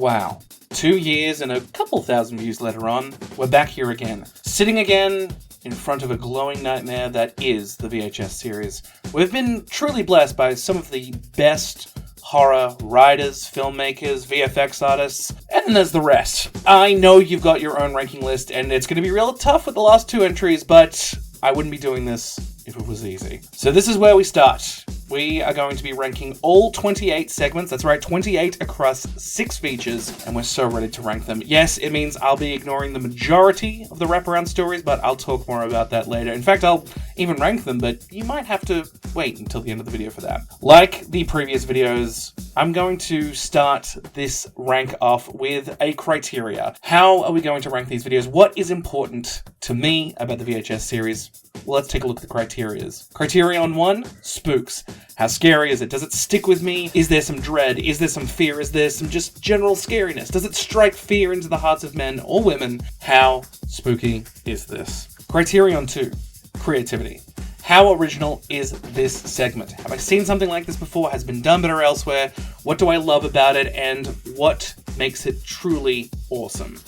Wow. 2 years and a couple thousand views later on, we're back here again. Sitting again in front of a glowing nightmare that is the VHS series. We've been truly blessed by some of the best horror writers, filmmakers, VFX artists, and then there's the rest. I know you've got your own ranking list, and it's going to be real tough with the last 2 entries, but I wouldn't be doing this if it was easy. So this is where we start. We are going to be ranking all 28 segments, that's right, 28 across 6 features, and we're so ready to rank them. Yes, it means I'll be ignoring the majority of the wraparound stories, but I'll talk more about that later. In fact, I'll even rank them, but you might have to wait until the end of the video for that. Like the previous videos, I'm going to start this rank off with a criteria. How are we going to rank these videos? What is important to me about the VHS series? Well, let's take a look at the criterias. Criterion 1, spooks. How scary is it? Does it stick with me? Is there some dread? Is there some fear? Is there some just general scariness? Does it strike fear into the hearts of men or women? How spooky is this? Criterion 2, creativity. How original is this segment? Have I seen something like this before? Has it been done better elsewhere? What do I love about it? And what makes it truly awesome?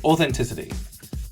Authenticity.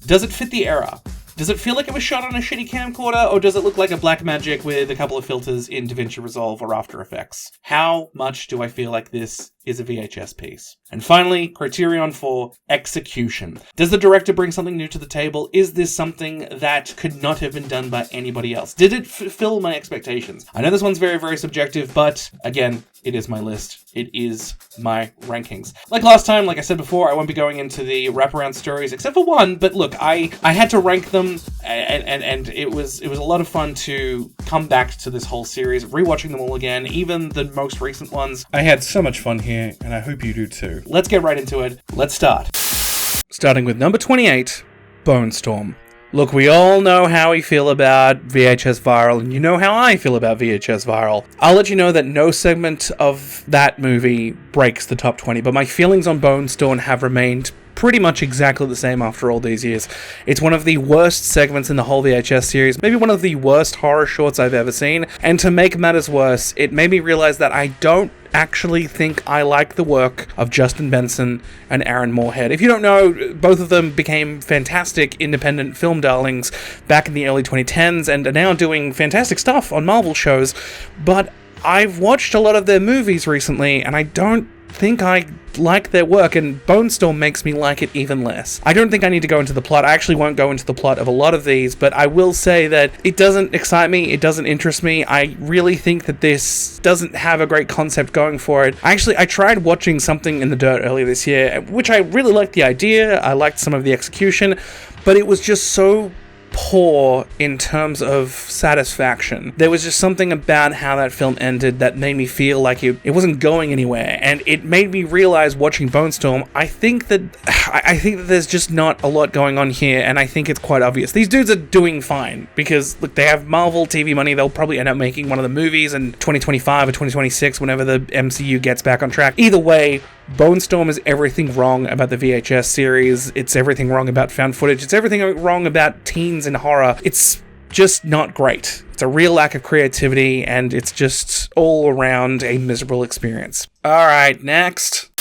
Does it fit the era? Does it feel like it was shot on a shitty camcorder, or does it look like a Blackmagic with a couple of filters in DaVinci Resolve or After Effects? How much do I feel like this is a VHS piece? And finally, criterion 4, execution. Does the director bring something new to the table? Is this something that could not have been done by anybody else? Did it fulfill my expectations? I know this one's very, very subjective, but again, it is my list. It is my rankings. Like last time, like I said before, I won't be going into the wraparound stories except for one, but look, I had to rank them, and it was a lot of fun to come back to this whole series, rewatching them all again, even the most recent ones. I had so much fun here, and I hope you do too. Let's get right into it. Let's start. Starting with number 28, Bone Storm. Look, we all know how we feel about VHS Viral, and you know how I feel about VHS Viral. I'll let you know that no segment of that movie breaks the top 20, but my feelings on Bone Storm have remained pretty much exactly the same after all these years. It's one of the worst segments in the whole VHS series, maybe one of the worst horror shorts I've ever seen, and to make matters worse, it made me realize that I don't actually think I like the work of Justin Benson and Aaron Moorhead. If you don't know, both of them became fantastic independent film darlings back in the early 2010s and are now doing fantastic stuff on Marvel shows, but I've watched a lot of their movies recently and I don't think I like their work, and Bone Storm makes me like it even less. I don't think I need to go into the plot. I actually won't go into the plot of a lot of these, but I will say that it doesn't excite me, it doesn't interest me. I really think that this doesn't have a great concept going for it. I tried watching Something in the Dirt earlier this year, which I really liked the idea, I liked some of the execution, but it was just so poor in terms of satisfaction. There was just something about how that film ended that made me feel like it wasn't going anywhere, and it made me realize watching Bone Storm, I think that there's just not a lot going on here, and I think it's quite obvious. These dudes are doing fine, because look, they have Marvel TV money, they'll probably end up making one of the movies in 2025 or 2026 whenever the MCU gets back on track. Either way, Bone Storm is everything wrong about the VHS series, it's everything wrong about found footage, it's everything wrong about teens and horror. It's just not great. It's a real lack of creativity, and it's just all around a miserable experience. Alright, next.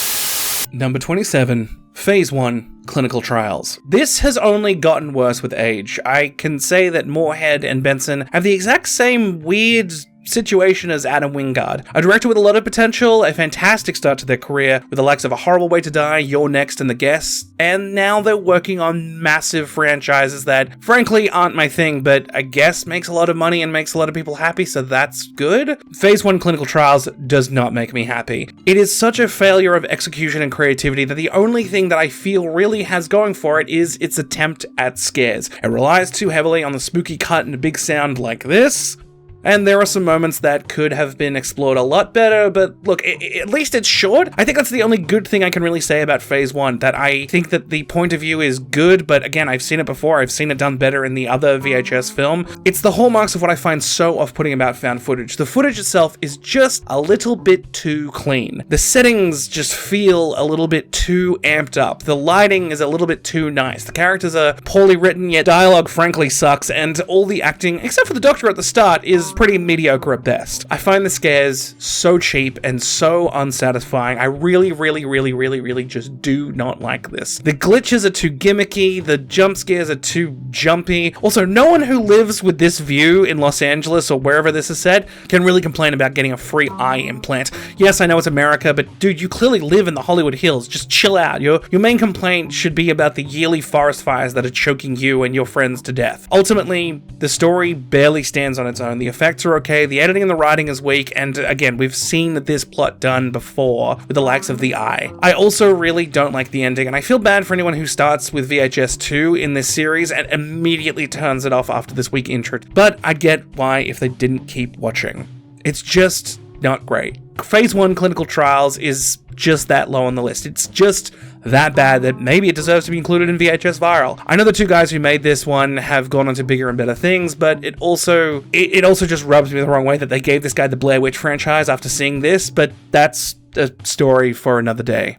Number 27, Phase 1, Clinical Trials. This has only gotten worse with age. I can say that Moorhead and Benson have the exact same weird situation as Adam Wingard. A director with a lot of potential, a fantastic start to their career, with the likes of A Horrible Way to Die, You're Next, and The Guest, and now they're working on massive franchises that, frankly, aren't my thing, but I guess makes a lot of money and makes a lot of people happy, so that's good. Phase 1 Clinical Trials does not make me happy. It is such a failure of execution and creativity that the only thing that I feel really has going for it is its attempt at scares. It relies too heavily on the spooky cut and a big sound like this, and there are some moments that could have been explored a lot better, but look, at least it's short. I think that's the only good thing I can really say about Phase 1, that I think that the point of view is good, but again, I've seen it before, I've seen it done better in the other VHS film. It's the hallmarks of what I find so off-putting about found footage. The footage itself is just a little bit too clean. The settings just feel a little bit too amped up. The lighting is a little bit too nice. The characters are poorly written, yet dialogue frankly sucks, and all the acting, except for the doctor at the start, is is pretty mediocre at best. I find the scares so cheap and so unsatisfying. I really just do not like this. The glitches are too gimmicky, the jump scares are too jumpy. Also, no one who lives with this view in Los Angeles or wherever this is set can really complain about getting a free eye implant. Yes, I know it's America, but dude, you clearly live in the Hollywood Hills. Just chill out. Your main complaint should be about the yearly forest fires that are choking you and your friends to death. Ultimately, the story barely stands on its own. The effects are okay, the editing and the writing is weak, and again, we've seen this plot done before with the likes of The Eye. I also really don't like the ending, and I feel bad for anyone who starts with VHS 2 in this series and immediately turns it off after this weak intro. But I get why if they didn't keep watching. It's just not great. Phase 1 clinical trials is just that low on the list. It's just that bad that maybe it deserves to be included in VHS Viral. I know the two guys who made this one have gone on to bigger and better things, but it also just rubs me the wrong way that they gave this guy the Blair Witch franchise after seeing this, but that's a story for another day.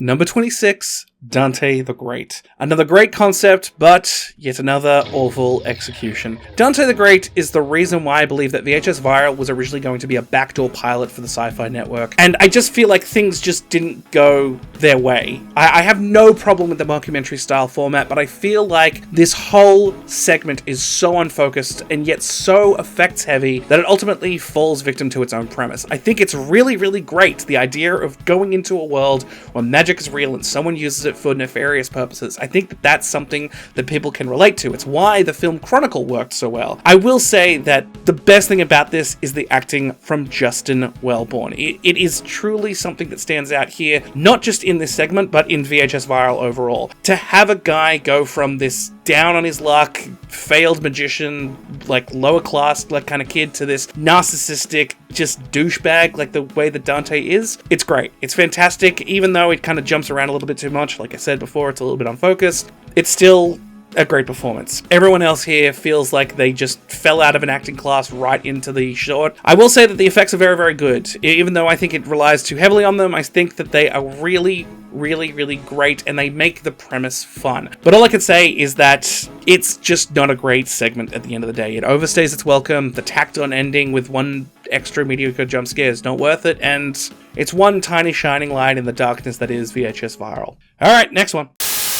Number 26, Dante the Great. Another great concept, but yet another awful execution. Dante the Great is the reason why I believe that VHS Viral was originally going to be a backdoor pilot for the Sci-Fi Network. And I just feel like things just didn't go their way. I have no problem with the mockumentary style format, but I feel like this whole segment is so unfocused and yet so effects heavy that it ultimately falls victim to its own premise. I think it's really great, the idea of going into a world where magic is real and someone uses it for nefarious purposes. I think that that's something that people can relate to. It's why the film Chronicle worked so well. I will say that the best thing about this is the acting from Justin Wellborn. It is truly something that stands out here, not just in this segment, but in VHS Viral overall. To have a guy go from this down on his luck, failed magician, like lower class like kind of kid, to this narcissistic just douchebag like the way that Dante is, it's great. It's fantastic, even though it kind of jumps around a little bit too much. Like I said before, it's a little bit unfocused. It's still a great performance. Everyone else here feels like they just fell out of an acting class right into the short. I will say that the effects are very good. Even though I think it relies too heavily on them, I think that they are really great and they make the premise fun. But all I can say is that it's just not a great segment at the end of the day. It overstays its welcome. The tacked on ending with one extra mediocre jump scare is not worth it, and it's one tiny shining light in the darkness that is VHS Viral. Alright, next one.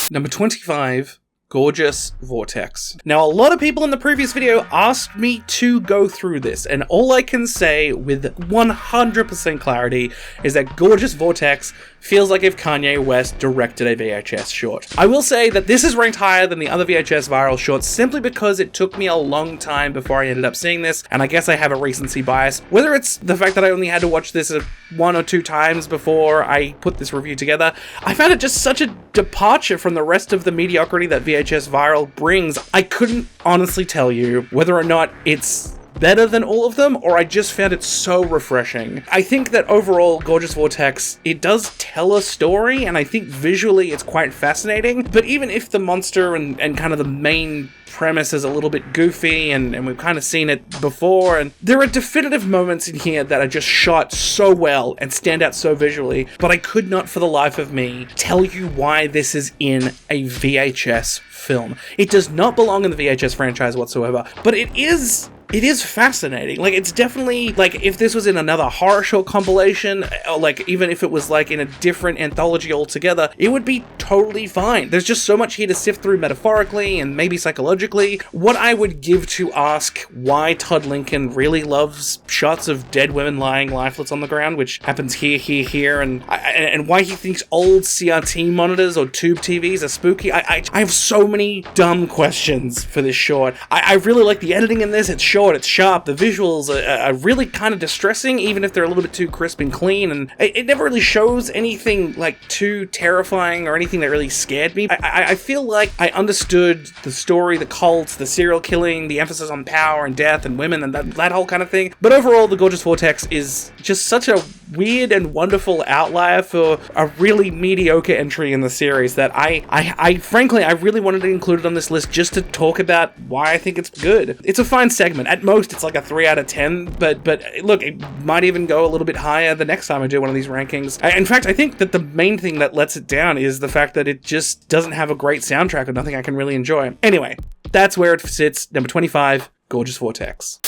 Number 25. Gorgeous Vortex. Now, a lot of people in the previous video asked me to go through this, and all I can say with 100% clarity is that Gorgeous Vortex feels like if Kanye West directed a VHS short. I will say that this is ranked higher than the other VHS Viral shorts simply because it took me a long time before I ended up seeing this, and I guess I have a recency bias. Whether it's the fact that I only had to watch this 1 or 2 times before I put this review together, I found it just such a departure from the rest of the mediocrity that VHS Viral brings. I couldn't honestly tell you whether or not it's better than all of them, or I just found it so refreshing. I think that overall, Gorgeous Vortex, it does tell a story, and I think visually it's quite fascinating, but even if the monster and kind of the main premise is a little bit goofy, and we've kind of seen it before, and there are definitive moments in here that are just shot so well and stand out so visually, but I could not for the life of me tell you why this is in a VHS film. It does not belong in the VHS franchise whatsoever, but it is fascinating. Like, it's definitely, like, if this was in another horror show compilation, or like, even if it was like in a different anthology altogether, it would be totally fine. There's just so much here to sift through metaphorically and maybe psychologically. What I would give to ask why Todd Lincoln really loves shots of dead women lying lifeless on the ground, which happens here, and why he thinks old CRT monitors or tube TVs are spooky. I have so many dumb questions for this short. I really like the editing in this. It's short, it's sharp, the visuals are really kind of distressing, even if they're a little bit too crisp and clean, and it never really shows anything like too terrifying or anything that really scared me. I feel like I understood the story, the cults, the serial killing, the emphasis on power and death and women and that whole kind of thing, but overall the Gorgeous Vortex is just such a weird and wonderful outlier for a really mediocre entry in the series that I frankly, I really wanted to include it on this list just to talk about why I think it's good. It's a fine segment. At most, it's like a 3 out of 10, but look, it might even go a little bit higher the next time I do one of these rankings. In fact, I think that the main thing that lets it down is the fact that it just doesn't have a great soundtrack or nothing I can really enjoy. Anyway, that's where it sits. Number 25, Gorgeous Vortex.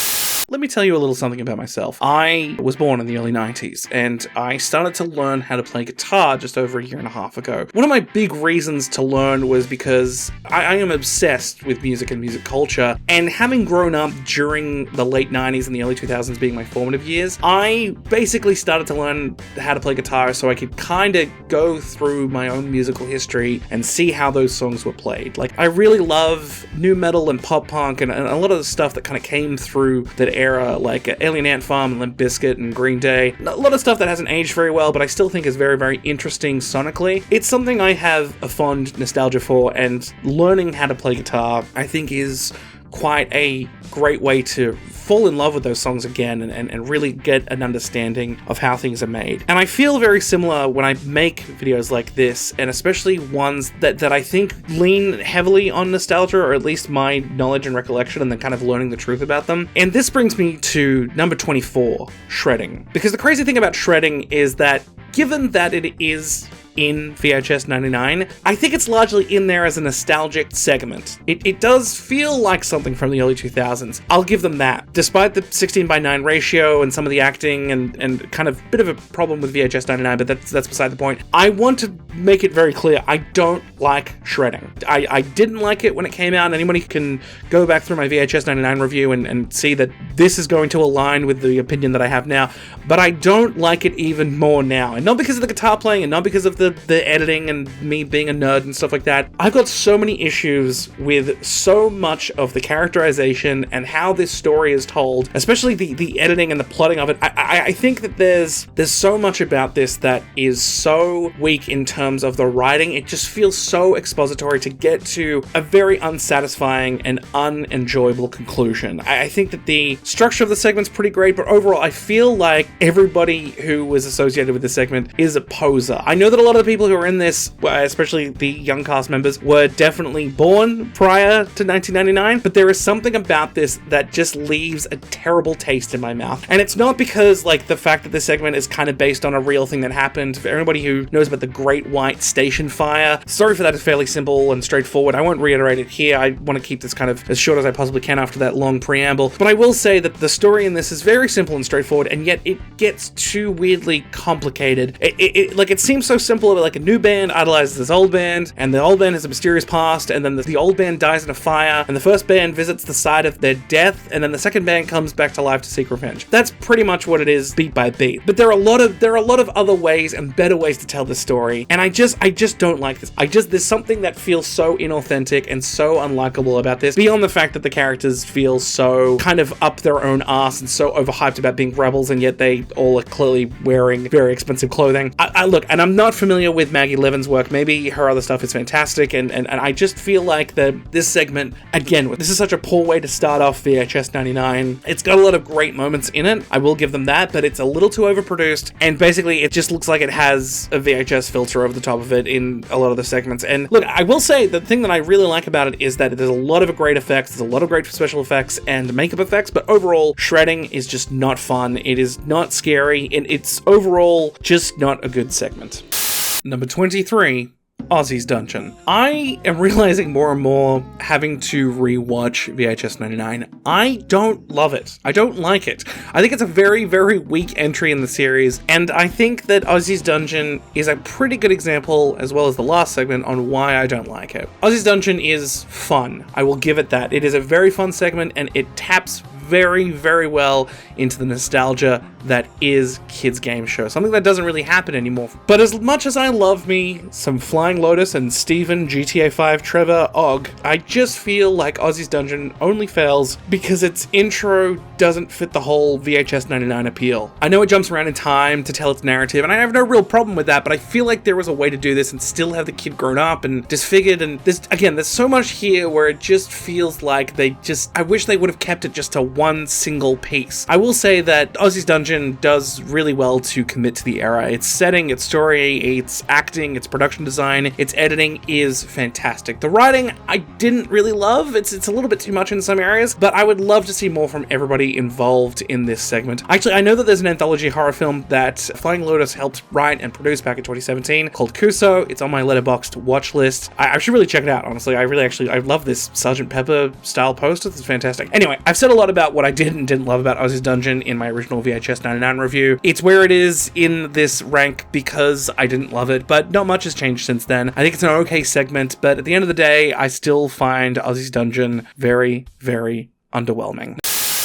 Let me tell you a little something about myself. I was born in the early 90s, and I started to learn how to play guitar just over a year and a half ago. One of my big reasons to learn was because I am obsessed with music and music culture, and having grown up during the late 90s and the early 2000s being my formative years, I basically started to learn how to play guitar so I could kind of go through my own musical history and see how those songs were played. Like, I really love nu metal and pop punk and a lot of the stuff that kind of came through that era, like Alien Ant Farm and Limp Bizkit and Green Day. A lot of stuff that hasn't aged very well, but I still think is very, very interesting sonically. It's something I have a fond nostalgia for, and learning how to play guitar, I think, is quite a great way to fall in love with those songs again and really get an understanding of how things are made. And I feel very similar when I make videos like this, and especially ones that I think lean heavily on nostalgia, or at least my knowledge and recollection, and then kind of learning the truth about them. And this brings me to number 24, shredding. Because the crazy thing about shredding is that, given that it is in VHS 99, I think it's largely in there as a nostalgic segment. It does feel like something from the early 2000s. I'll give them that. Despite the 16:9 ratio and some of the acting and kind of bit of a problem with VHS 99, but that's beside the point. I want to make it very clear, I don't like shredding. I didn't like it when it came out, and anybody can go back through my VHS 99 review and see that this is going to align with the opinion that I have now, but I don't like it even more now. And not because of the guitar playing, and not because of the editing and me being a nerd and stuff like that. I've got so many issues with so much of the characterization and how this story is told, especially the editing and the plotting of it. I think that there's so much about this that is so weak in terms of the writing. It just feels so expository to get to a very unsatisfying and unenjoyable conclusion. I think that the structure of the segment's pretty great, but overall I feel like everybody who was associated with this segment is a poser. I know that a lot of the people who are in this, especially the young cast members, were definitely born prior to 1999, but there is something about this that just leaves a terrible taste in my mouth. And it's not because, like, the fact that this segment is kind of based on a real thing that happened. For everybody who knows about the Great White Station Fire, the story for that is fairly simple and straightforward. I won't reiterate it here. I want to keep this kind of as short as I possibly can after that long preamble. But I will say that the story in this is very simple and straightforward, and yet it gets too weirdly complicated. It seems so simple, but like a new band idolizes this old band, and the old band has a mysterious past, and then the old band dies in a fire, and the first band visits the site of their death, and then the second band comes back to life to seek revenge. That's pretty much what it is, beat by beat. But there are a lot of other ways and better ways to tell this story, and I just don't like this. There's something that feels so inauthentic and so unlikable about this, beyond the fact that the characters feel so kind of up their own arse and so overhyped about being rebels, and yet they all are clearly wearing very expensive clothing. I look, and I'm not familiar with Maggie Levin's work. Maybe her other stuff is fantastic, and I just feel like this segment, again, this is such a poor way to start off VHS 99. It's got a lot of great moments in it, I will give them that, but it's a little too overproduced, and basically it just looks like it has a VHS filter over the top of it in a lot of the segments. And look, I will say the thing that I really like about it is that there's a lot of great effects, there's a lot of great special effects and makeup effects, but overall, shredding is just not fun, it is not scary, and it's overall just not a good segment. Number 23, Ozzy's Dungeon. I am realizing more and more, having to rewatch VHS 99, I don't love it. I don't like it. I think it's a very, very weak entry in the series, and I think that Ozzy's Dungeon is a pretty good example, as well as the last segment, on why I don't like it. Ozzy's Dungeon is fun. I will give it that. It is a very fun segment, and it taps very, very well into the nostalgia that is kids' game show. Something that doesn't really happen anymore. But as much as I love me some Flying Lotus and Steven, GTA 5, Trevor, Og, I just feel like Ozzy's Dungeon only fails because its intro doesn't fit the whole VHS 99 appeal. I know it jumps around in time to tell its narrative, and I have no real problem with that, but I feel like there was a way to do this and still have the kid grown up and disfigured, and there's so much here where it just feels like I wish they would have kept it just to one single piece. I will say that Ozzy's Dungeon does really well to commit to the era. Its setting, its story, its acting, its production design, its editing is fantastic. The writing, I didn't really love. It's a little bit too much in some areas, but I would love to see more from everybody involved in this segment. Actually, I know that there's an anthology horror film that Flying Lotus helped write and produce back in 2017 called Kuso. It's on my Letterboxd watch list. I should really check it out, honestly. I love this Sgt. Pepper style poster. It's fantastic. Anyway, I've said a lot about about what I did and didn't love about Ozzy's Dungeon in my original VHS 99 review. It's where it is in this rank because I didn't love it, but not much has changed since then. I think it's an okay segment, but at the end of the day, I still find Ozzy's Dungeon very, very underwhelming.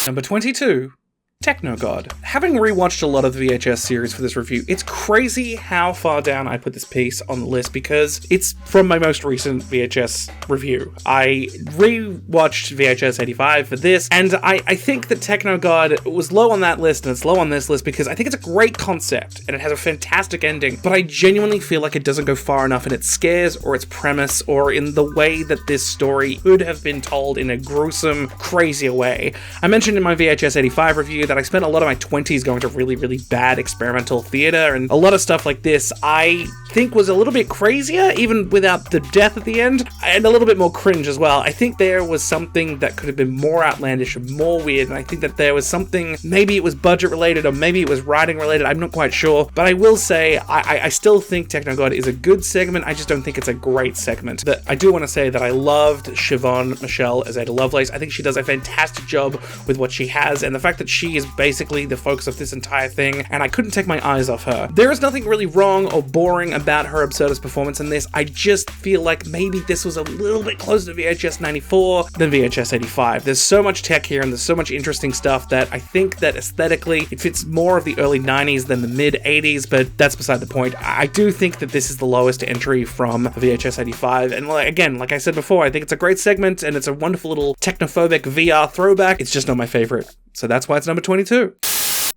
Number 22. Technogod. Having rewatched a lot of the VHS series for this review, it's crazy how far down I put this piece on the list because it's from my most recent VHS review. I rewatched VHS 85 for this, and I think that Technogod was low on that list and it's low on this list because I think it's a great concept and it has a fantastic ending, but I genuinely feel like it doesn't go far enough in its scares or its premise or in the way that this story could have been told in a gruesome, crazier way. I mentioned in my VHS 85 review that I spent a lot of my 20s going to really, really bad experimental theater, and a lot of stuff like this I think was a little bit crazier, even without the death at the end, and a little bit more cringe as well. I think there was something that could have been more outlandish and more weird, and I think that there was something, maybe it was budget related or maybe it was writing related, I'm not quite sure, but I will say I still think Technogod is a good segment. I just don't think it's a great segment. But I do want to say that I loved Siobhan Michelle as Ada Lovelace. I think she does a fantastic job with what she has, and the fact that she is basically the focus of this entire thing, and I couldn't take my eyes off her. There is nothing really wrong or boring about her absurdist performance in this. I just feel like maybe this was a little bit closer to VHS 94 than VHS 85. There's so much tech here and there's so much interesting stuff that I think that aesthetically it fits more of the early 90s than the mid 80s, but that's beside the point. I do think that this is the lowest entry from VHS 85, and again, like I said before, I think it's a great segment and it's a wonderful little technophobic VR throwback. It's just not my favorite. So that's why it's number 22.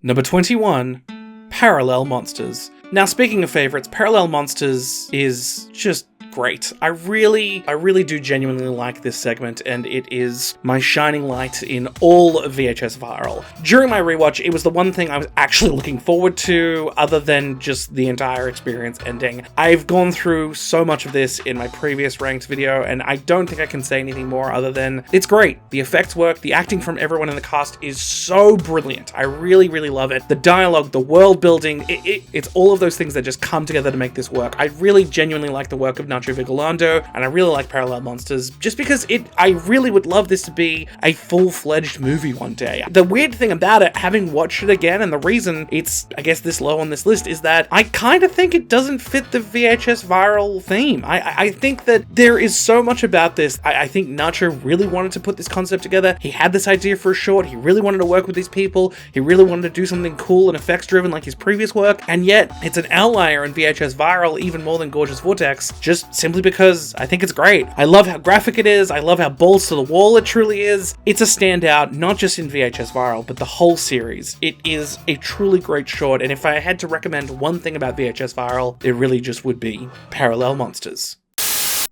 Number 21, Parallel Monsters. Now, speaking of favorites, Parallel Monsters is just great. I really do genuinely like this segment, and it is my shining light in all of VHS Viral. During my rewatch, it was the one thing I was actually looking forward to, other than just the entire experience ending. I've gone through so much of this in my previous ranked video, and I don't think I can say anything more other than it's great. The effects work, the acting from everyone in the cast is so brilliant. I really, really love it. The dialogue, the world building, it's all of those things that just come together to make this work. I really genuinely like the work of Nacho Vigilando, and I really like Parallel Monsters, just because I really would love this to be a full-fledged movie one day. The weird thing about it, having watched it again, and the reason it's, I guess, this low on this list, is that I kind of think it doesn't fit the VHS Viral theme. I think that there is so much about this. I think Nacho really wanted to put this concept together. He had this idea for a short, he really wanted to work with these people, he really wanted to do something cool and effects-driven like his previous work, and yet it's an outlier in VHS Viral even more than Gorgeous Vortex, just simply because I think it's great. I love how graphic it is, I love how balls to the wall it truly is. It's a standout, not just in VHS Viral, but the whole series. It is a truly great short, and if I had to recommend one thing about VHS Viral, it really just would be Parallel Monsters.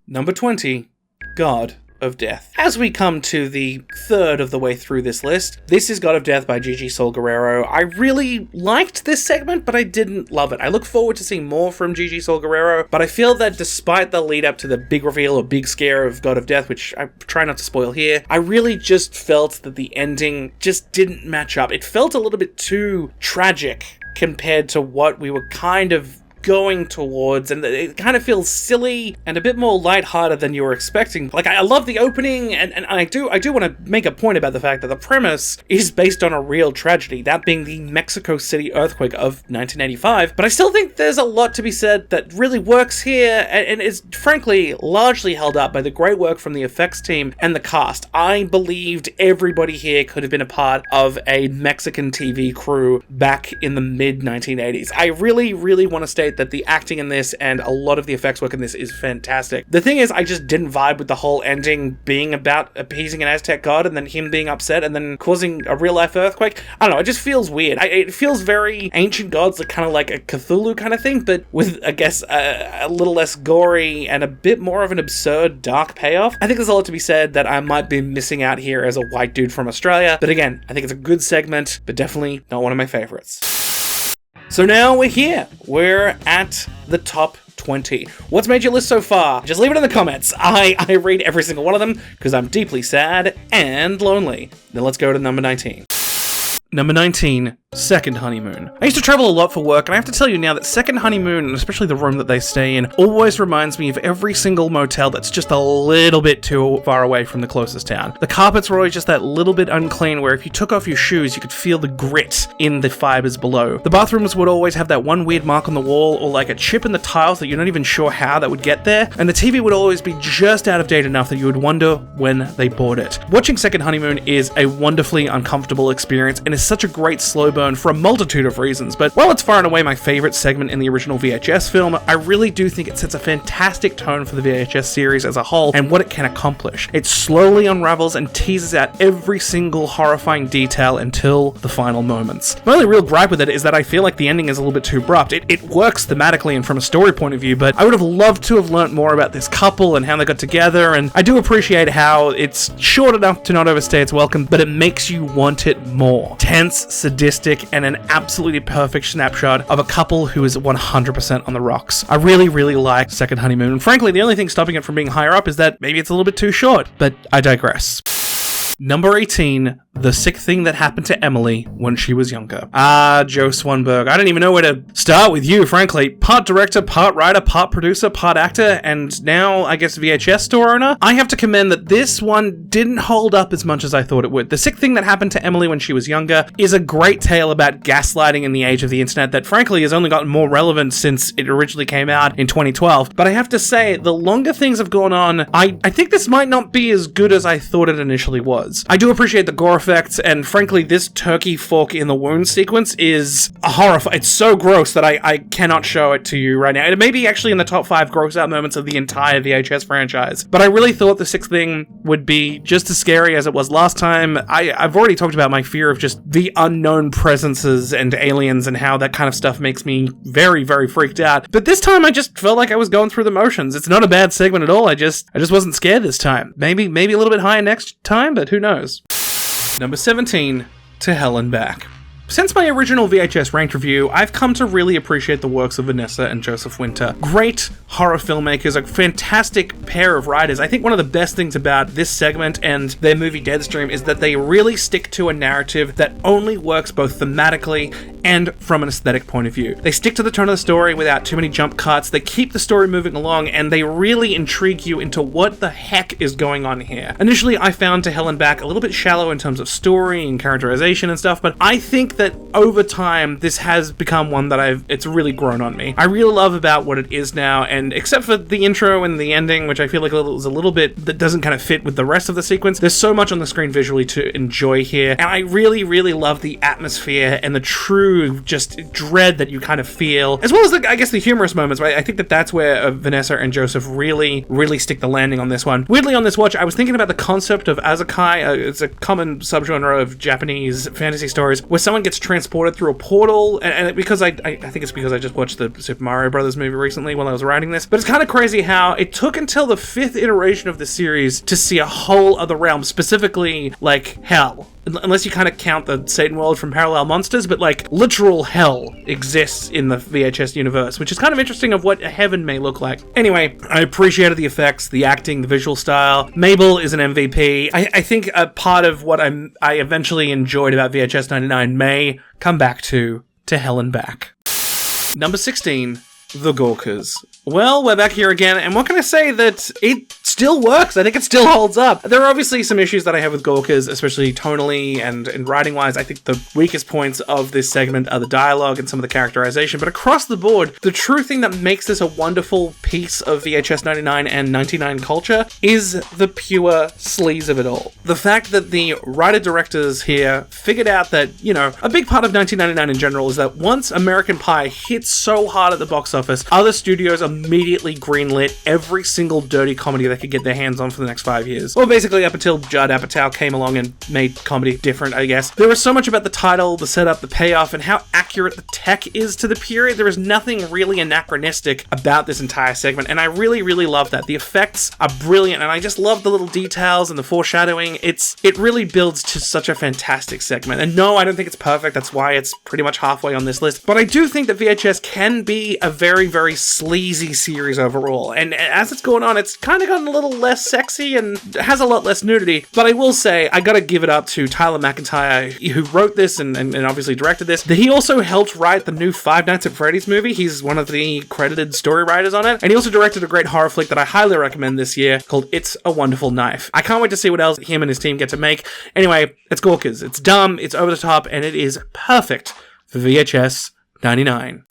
Number 20, God of Death. As we come to the third of the way through this list, this is God of Death by Gigi Sol Guerrero. I really liked this segment, but I didn't love it. I look forward to seeing more from Gigi Sol Guerrero, but I feel that despite the lead up to the big reveal or big scare of God of Death, which I try not to spoil here, I really just felt that the ending just didn't match up. It felt a little bit too tragic compared to what we were kind of going towards, and it kind of feels silly and a bit more lighthearted than you were expecting. Like, I love the opening, and I do want to make a point about the fact that the premise is based on a real tragedy, that being the Mexico City earthquake of 1985, but I still think there's a lot to be said that really works here, and is frankly largely held up by the great work from the effects team and the cast. I believed everybody here could have been a part of a Mexican TV crew back in the mid-1980s. I really want to state that the acting in this and a lot of the effects work in this is fantastic. The thing is, I just didn't vibe with the whole ending being about appeasing an Aztec god and then him being upset and then causing a real-life earthquake. I don't know, it just feels weird. It feels very Ancient Gods, like kind of like a Cthulhu kind of thing, but with, I guess, a little less gory and a bit more of an absurd, dark payoff. I think there's a lot to be said that I might be missing out here as a white dude from Australia, but again, I think it's a good segment, but definitely not one of my favorites. So now we're here. We're at the top 20. What's made your list so far? Just leave it in the comments. I read every single one of them because I'm deeply sad and lonely. Then let's go to number 19. Number 19, Second honeymoon. I used to travel a lot for work, and I have to tell you now that second honeymoon, and especially the room that they stay in, always reminds me of every single motel that's just a little bit too far away from the closest town. The carpets were always just that little bit unclean where if you took off your shoes, you could feel the grit in the fibers below. The bathrooms would always have that one weird mark on the wall or like a chip in the tiles that you're not even sure how that would get there, and the TV would always be just out of date enough that you would wonder when they bought it. Watching Second Honeymoon is a wonderfully uncomfortable experience and is such a great slow burn for a multitude of reasons, but while it's far and away my favorite segment in the original VHS film, I really do think it sets a fantastic tone for the VHS series as a whole and what it can accomplish. It slowly unravels and teases out every single horrifying detail until the final moments. My only real gripe with it is that I feel like the ending is a little bit too abrupt. It works thematically and from a story point of view, but I would have loved to have learnt more about this couple and how they got together, and I do appreciate how it's short enough to not overstay its welcome, but it makes you want it more. Tense, sadistic, and an absolutely perfect snapshot of a couple who is 100% on the rocks. I really like Second Honeymoon, and frankly, the only thing stopping it from being higher up is that maybe it's a little bit too short, but I digress. Number 18, The Sick Thing That Happened to Emily When She Was Younger. Joe Swanberg. I don't even know where to start with you, frankly. Part director, part writer, part producer, part actor, and now, I guess, VHS store owner. I have to commend that this one didn't hold up as much as I thought it would. The Sick Thing That Happened to Emily When She Was Younger is a great tale about gaslighting in the age of the internet that, frankly, has only gotten more relevant since it originally came out in 2012. But I have to say, the longer things have gone on, I think this might not be as good as I thought it initially was. I do appreciate the gore effects, and frankly, this turkey fork in the wound sequence is horrifying. It's so gross that I cannot show it to you right now. It may be actually in the top 5 gross out moments of the entire VHS franchise, but I really thought the Sixth Thing would be just as scary as it was last time. I've already talked about my fear of just the unknown presences and aliens and how that kind of stuff makes me very freaked out. But this time I just felt like I was going through the motions. It's not a bad segment at all. I just wasn't scared this time. Maybe a little bit higher next time, but who knows? Number 17, To Hell and Back. Since my original VHS ranked review, I've come to really appreciate the works of Vanessa and Joseph Winter. Great horror filmmakers, a fantastic pair of writers. I think one of the best things about this segment and their movie Deadstream is that they really stick to a narrative that only works both thematically and from an aesthetic point of view. They stick to the tone of the story without too many jump cuts, they keep the story moving along, and they really intrigue you into what the heck is going on here. Initially, I found To Hell and Back a little bit shallow in terms of story and characterization and stuff, but I think that over time, this has become one that it's really grown on me. I really love about what it is now, and except for the intro and the ending, which I feel like is a little bit that doesn't kind of fit with the rest of the sequence, there's so much on the screen visually to enjoy here, and I really love the atmosphere and the true just dread that you kind of feel, as well as the humorous moments, right? I think that's where Vanessa and Joseph really stick the landing on this one. Weirdly, on this watch, I was thinking about the concept of Azakai. It's a common subgenre of Japanese fantasy stories where someone gets transported through a portal, and because I think it's because I just watched the Super Mario Brothers movie recently while I was writing this, but it's kind of crazy how it took until the 5th iteration of the series to see a whole other realm, specifically like hell. Unless you kind of count the Satan world from Parallel Monsters, but like literal hell exists in the VHS universe, which is kind of interesting of what heaven may look like. Anyway, I appreciated the effects, the acting, the visual style. Mabel is an MVP. I think a part of what I eventually enjoyed about VHS 99 may come back to Hell and Back. Number 16, The Gawkers. Well, we're back here again, and what can I say that it still works? I think it still holds up. There are obviously some issues that I have with Gawkers, especially tonally and writing-wise. I think the weakest points of this segment are the dialogue and some of the characterization, but across the board, the true thing that makes this a wonderful piece of VHS 99 and 99 culture is the pure sleaze of it all. The fact that the writer-directors here figured out that, a big part of 1999 in general is that once American Pie hits so hard at the box office, other studios immediately greenlit every single dirty comedy they could get their hands on for the next 5 years. Well, basically up until Judd Apatow came along and made comedy different, I guess. There was so much about the title, the setup, the payoff, and how accurate the tech is to the period. There is nothing really anachronistic about this entire segment, and I really love that. The effects are brilliant, and I just love the little details and the foreshadowing. It really builds to such a fantastic segment. And no, I don't think it's perfect. That's why it's pretty much halfway on this list. But I do think that VHS can be a very sleazy cheesy series overall. And as it's going on, it's kind of gotten a little less sexy and has a lot less nudity. But I will say, I gotta give it up to Tyler McIntyre, who wrote this and obviously directed this. He also helped write the new Five Nights at Freddy's movie. He's one of the credited story writers on it. And he also directed a great horror flick that I highly recommend this year called It's a Wonderful Knife. I can't wait to see what else him and his team get to make. Anyway, it's Gorkers. It's dumb, it's over the top, and it is perfect for VHS 99.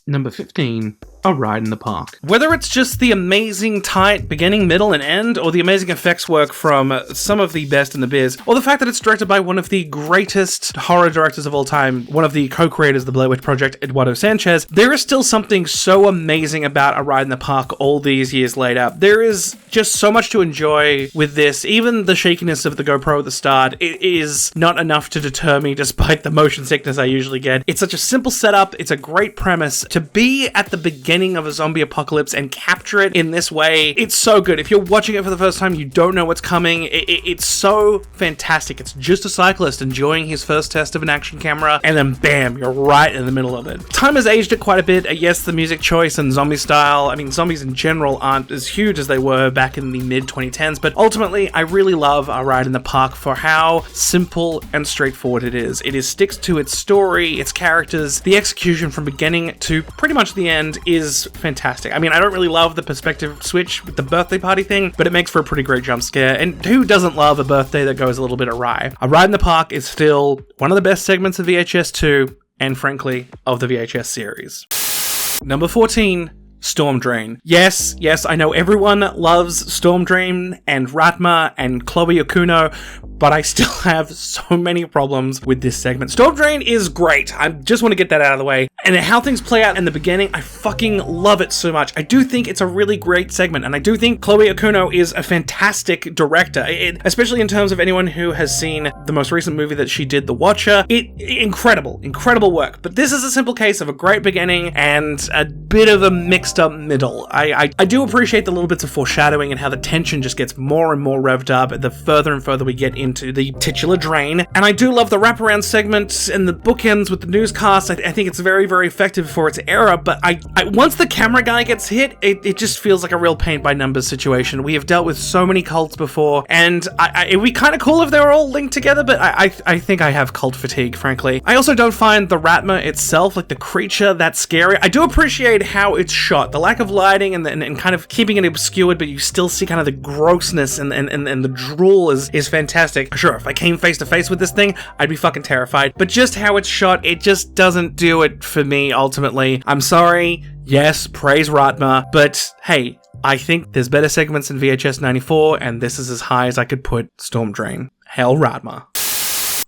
Number 15. A Ride in the Park. Whether it's just the amazing tight beginning, middle, and end, or the amazing effects work from some of the best in the biz, or the fact that it's directed by one of the greatest horror directors of all time, one of the co-creators of the Blair Witch Project, Eduardo Sanchez, there is still something so amazing about A Ride in the Park all these years later. There is just so much to enjoy with this. Even the shakiness of the GoPro at the start, it is not enough to deter me despite the motion sickness I usually get. It's such a simple setup, it's a great premise. To be at the beginning of a zombie apocalypse and capture it in this way, it's so good. If you're watching it for the first time, you don't know what's coming. It's so fantastic. It's just a cyclist enjoying his first test of an action camera, and then bam, you're right in the middle of it. Time has aged it quite a bit. Yes, the music choice and zombie style, I mean, zombies in general aren't as huge as they were back in the mid-2010s, but ultimately, I really love A Ride in the Park for how simple and straightforward it is. It sticks to its story, its characters, the execution from beginning to pretty much the end is fantastic. I mean, I don't really love the perspective switch with the birthday party thing, but it makes for a pretty great jump scare, and who doesn't love a birthday that goes a little bit awry? A Ride in the Park is still one of the best segments of VHS 2, and frankly, of the VHS series. Number 14. Storm Drain. Yes, I know everyone loves Storm Drain and Ratma and Chloe Okuno, but I still have so many problems with this segment. Storm Drain is great. I just want to get that out of the way. And how things play out in the beginning, I fucking love it so much. I do think it's a really great segment, and I do think Chloe Okuno is a fantastic director, especially in terms of anyone who has seen the most recent movie that she did, The Watcher. Incredible work. But this is a simple case of a great beginning and a bit of a mixed up middle. I do appreciate the little bits of foreshadowing and how the tension just gets more and more revved up the further and further we get into the titular drain. And I do love the wraparound segment and the bookends with the newscast. I think it's very, very effective for its era, but I once the camera guy gets hit, it just feels like a real paint by numbers situation. We have dealt with so many cults before, and it'd be kind of cool if they were all linked together, but I think I have cult fatigue, frankly. I also don't find the Ratma itself, like the creature, that scary. I do appreciate how it's shot. The lack of lighting and kind of keeping it obscured, but you still see kind of the grossness and the drool is fantastic. Sure, if I came face to face with this thing, I'd be fucking terrified. But just how it's shot, it just doesn't do it for me, ultimately. I'm sorry. Yes, praise Ratma, but hey, I think there's better segments in VHS 94, and this is as high as I could put Storm Drain. Hell, Ratma.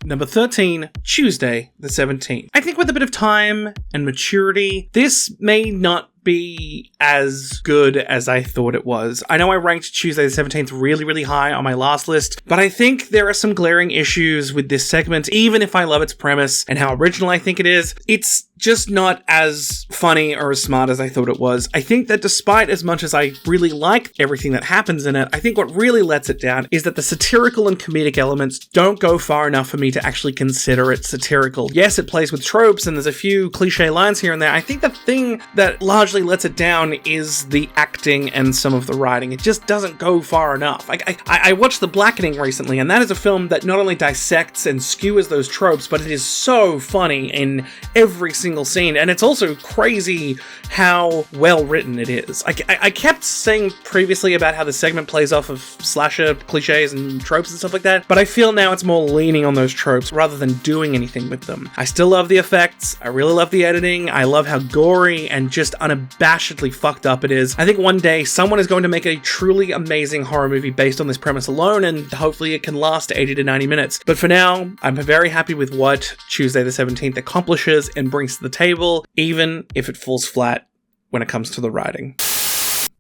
Number 13, Tuesday the 17th. I think with a bit of time and maturity, this may not be as good as I thought it was. I know I ranked Tuesday the 17th really, really high on my last list, but I think there are some glaring issues with this segment. Even if I love its premise and how original I think it is, it's just not as funny or as smart as I thought it was. I think that despite as much as I really like everything that happens in it, I think what really lets it down is that the satirical and comedic elements don't go far enough for me to actually consider it satirical. Yes, it plays with tropes and there's a few cliche lines here and there. I think the thing that largely lets it down is the acting and some of the writing. It just doesn't go far enough. I watched The Blackening recently, and that is a film that not only dissects and skewers those tropes, but it is so funny in every single scene, and it's also crazy how well written it is. I kept saying previously about how the segment plays off of slasher cliches and tropes and stuff like that, but I feel now it's more leaning on those tropes rather than doing anything with them. I still love the effects, I really love the editing, I love how gory and just unabashedly fucked up it is. I think one day someone is going to make a truly amazing horror movie based on this premise alone, and hopefully it can last 80 to 90 minutes. But for now, I'm very happy with what Tuesday the 17th accomplishes and brings to the table, even if it falls flat when it comes to the writing.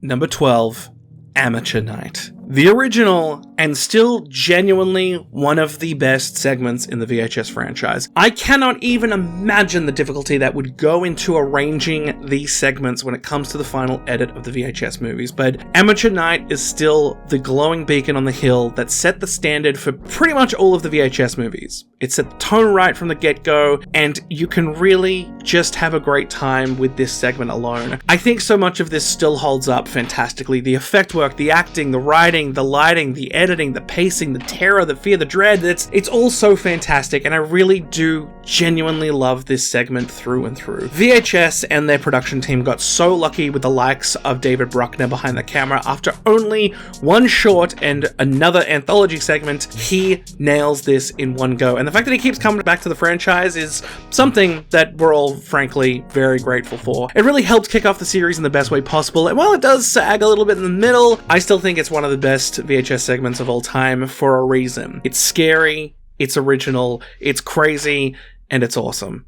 Number 12, Amateur Night. The original, and still genuinely one of the best segments in the VHS franchise. I cannot even imagine the difficulty that would go into arranging these segments when it comes to the final edit of the VHS movies, but Amateur Night is still the glowing beacon on the hill that set the standard for pretty much all of the VHS movies. It set the tone right from the get-go, and you can really just have a great time with this segment alone. I think so much of this still holds up fantastically. The effect work, the acting, the writing, the lighting, the editing, the pacing, the terror, the fear, the dread, it's all so fantastic, and I really do genuinely love this segment through and through. VHS and their production team got so lucky with the likes of David Bruckner behind the camera. After only one short and another anthology segment, he nails this in one go, and the fact that he keeps coming back to the franchise is something that we're all frankly very grateful for. It really helped kick off the series in the best way possible, and while it does sag a little bit in the middle, I still think it's one of the best VHS segments of all time for a reason. It's scary, it's original, it's crazy, and it's awesome.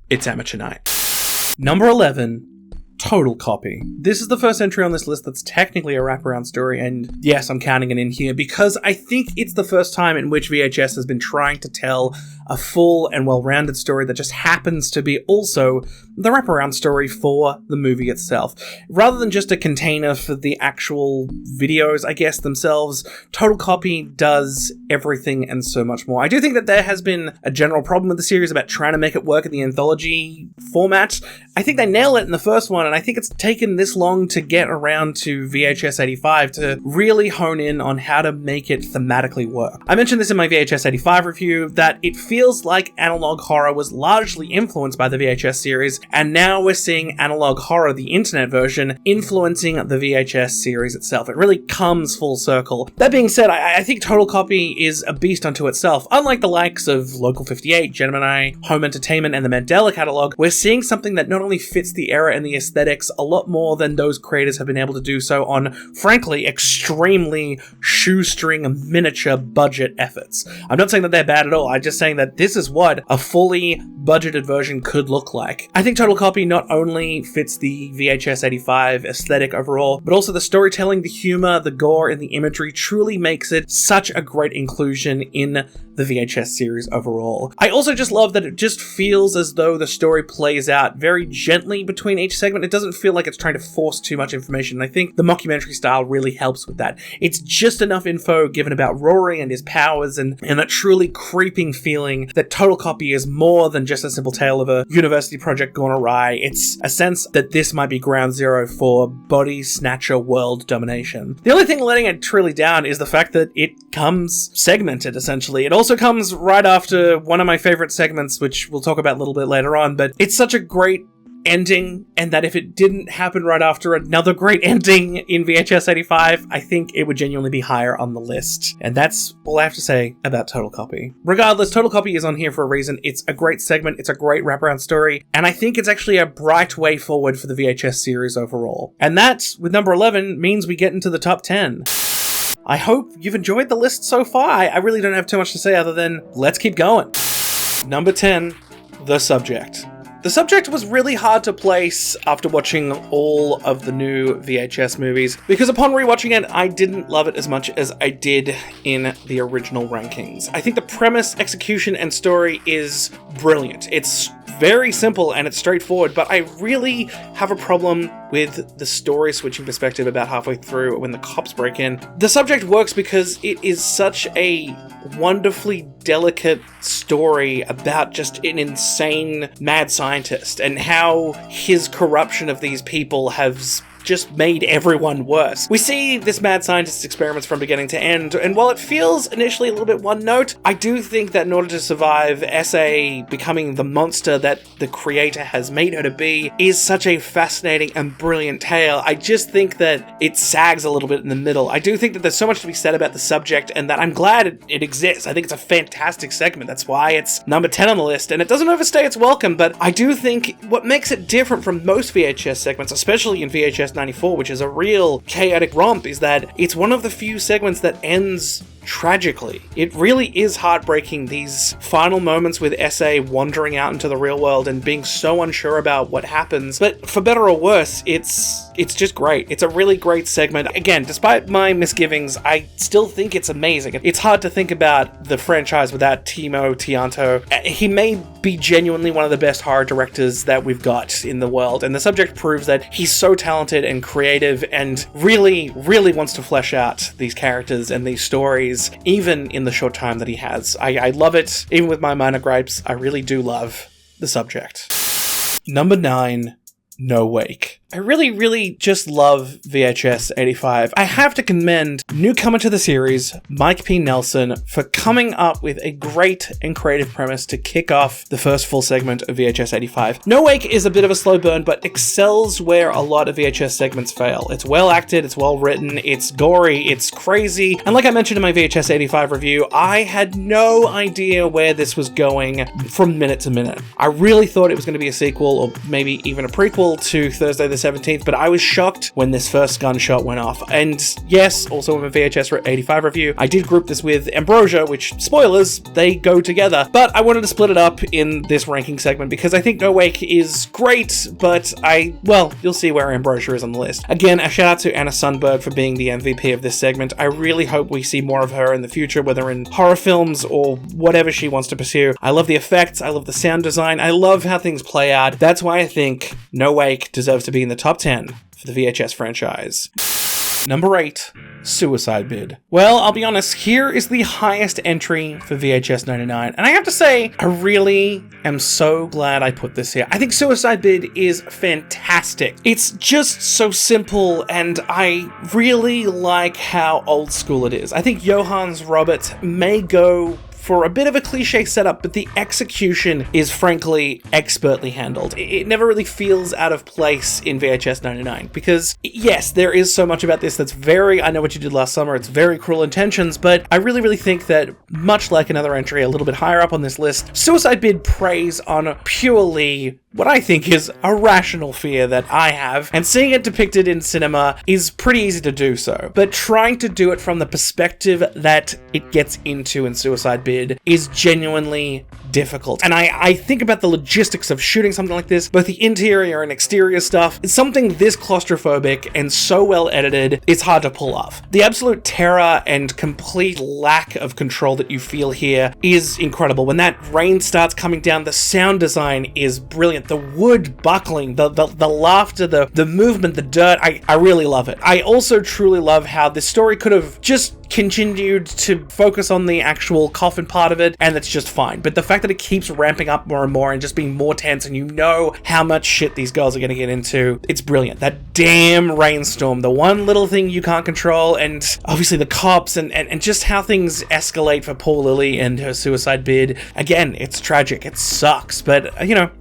It's Amateur Night. Number 11. Total Copy. This is the first entry on this list that's technically a wraparound story, and yes, I'm counting it in here because I think it's the first time in which VHS has been trying to tell a full and well-rounded story that just happens to be also the wraparound story for the movie itself. Rather than just a container for the actual videos, I guess, themselves, Total Copy does everything and so much more. I do think that there has been a general problem with the series about trying to make it work in the anthology format. I think they nail it in the first one, and I think it's taken this long to get around to VHS 85 to really hone in on how to make it thematically work. I mentioned this in my VHS 85 review, that it feels like analog horror was largely influenced by the VHS series, and now we're seeing analog horror, the internet version, influencing the VHS series itself. It really comes full circle. That being said, I think Total Copy is a beast unto itself. Unlike the likes of Local 58, Gemini, Home Entertainment, and the Mandela catalog, we're seeing something that not only fits the era and the aesthetics a lot more than those creators have been able to do so on, frankly, extremely shoestring miniature budget efforts. I'm not saying that they're bad at all, I'm just saying that this is what a fully budgeted version could look like. I think Total Copy not only fits the VHS 85 aesthetic overall, but also the storytelling, the humor, the gore, and the imagery truly makes it such a great inclusion in the VHS series overall. I also just love that it just feels as though the story plays out very gently between each segment. It doesn't feel like it's trying to force too much information. I think the mockumentary style really helps with that. It's just enough info given about Rory and his powers and that truly creeping feeling that Total Copy is more than just a simple tale of a university project gone awry. It's a sense that this might be ground zero for body snatcher world domination. The only thing letting it truly down is the fact that it comes segmented, essentially. It also comes right after one of my favorite segments, which we'll talk about a little bit later on, but it's such a great ending, and that if it didn't happen right after another great ending in VHS 85, I think it would genuinely be higher on the list. And that's all I have to say about Total Copy. Regardless, Total Copy is on here for a reason. It's a great segment, it's a great wraparound story, and I think it's actually a bright way forward for the VHS series overall. And that, with number 11, means we get into the top 10. I hope you've enjoyed the list so far. I really don't have too much to say other than let's keep going. Number 10, The Subject. The Subject was really hard to place after watching all of the new VHS movies, because upon rewatching it, I didn't love it as much as I did in the original rankings. I think the premise, execution, and story is brilliant. It's very simple and it's straightforward, but I really have a problem with the story switching perspective about halfway through when the cops break in. The Subject works because it is such a wonderfully delicate story about just an insane mad scientist and how his corruption of these people has just made everyone worse. We see this mad scientist's experiments from beginning to end, and while it feels initially a little bit one note, I do think that in order to survive, SA becoming the monster that the creator has made her to be is such a fascinating and brilliant tale. I just think that it sags a little bit in the middle. I do think that there's so much to be said about The Subject, and that I'm glad it exists. I think it's a fantastic segment. That's why it's number 10 on the list, and it doesn't overstay its welcome, but I do think what makes it different from most VHS segments, especially in VHS 94, which is a real chaotic romp, is that it's one of the few segments that ends tragically. It really is heartbreaking, these final moments with S.A. wandering out into the real world and being so unsure about what happens. But for better or worse, it's just great. It's a really great segment. Again, despite my misgivings, I still think it's amazing. It's hard to think about the franchise without Timo Tianto. He may be genuinely one of the best horror directors that we've got in the world, and the subject proves that he's so talented and creative and really, really wants to flesh out these characters and these stories, even in the short time that he has. I love it. Even with my minor gripes, I really do love the subject. Number 9, No Wake. I really just love VHS 85. I have to commend newcomer to the series, Mike P. Nelson, for coming up with a great and creative premise to kick off the first full segment of VHS 85. No Wake is a bit of a slow burn, but excels where a lot of VHS segments fail. It's well acted, it's well written, it's gory, it's crazy, and like I mentioned in my VHS 85 review, I had no idea where this was going from minute to minute. I really thought it was going to be a sequel, or maybe even a prequel to Thursday the 17th, but I was shocked when this first gunshot went off. And yes, also in my VHS 85 review, I did group this with Ambrosia, which, spoilers, they go together. But I wanted to split it up in this ranking segment because I think No Wake is great, but you'll see where Ambrosia is on the list. Again, a shout out to Anna Sundberg for being the MVP of this segment. I really hope we see more of her in the future, whether in horror films or whatever she wants to pursue. I love the effects, I love the sound design, I love how things play out. That's why I think No Wake deserves to be in the top 10 for the VHS franchise. Number 8, Suicide Bid. Well, I'll be honest, here is the highest entry for VHS 99, and I have to say, I really am so glad I put this here. I think Suicide Bid is fantastic. It's just so simple, and I really like how old school it is. I think Johannes Robert may go for a bit of a cliche setup, but the execution is frankly expertly handled. It never really feels out of place in VHS 99, because yes, there is so much about this that's very I Know What You Did Last Summer, it's very Cruel Intentions, but I really think that, much like another entry a little bit higher up on this list, Suicide Bid preys on purely what I think is a rational fear that I have, and seeing it depicted in cinema is pretty easy to do so. But trying to do it from the perspective that it gets into in Suicide Bid is genuinely difficult. And I think about the logistics of shooting something like this, both the interior and exterior stuff. It's something this claustrophobic and so well edited, it's hard to pull off. The absolute terror and complete lack of control that you feel here is incredible. When that rain starts coming down, the sound design is brilliant. The wood buckling, the laughter, the movement, the dirt, I really love it. I also truly love how this story could have just continued to focus on the actual coffin part of it, and that's just fine. But the fact that it keeps ramping up more and more and just being more tense, and you know how much shit these girls are going to get into, it's brilliant. That damn rainstorm, the one little thing you can't control, and obviously the cops, and just how things escalate for poor Lily and her suicide bid. Again, it's tragic, it sucks, but